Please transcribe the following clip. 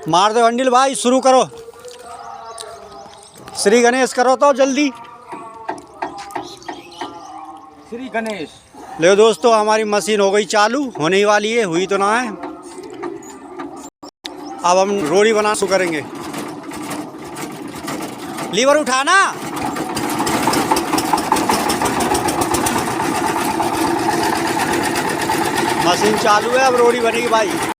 मार दो हंडिल भाई, शुरू करो। श्री गणेश करो तो जल्दी। श्री गणेश। ले दोस्तों, हमारी मशीन हो गई चालू, होने ही वाली है, हुई तो ना है। अब हम रोड़ी बनाना शुरू करेंगे। लीवर उठाना। मशीन चालू है, अब रोड़ी बनेगी भाई।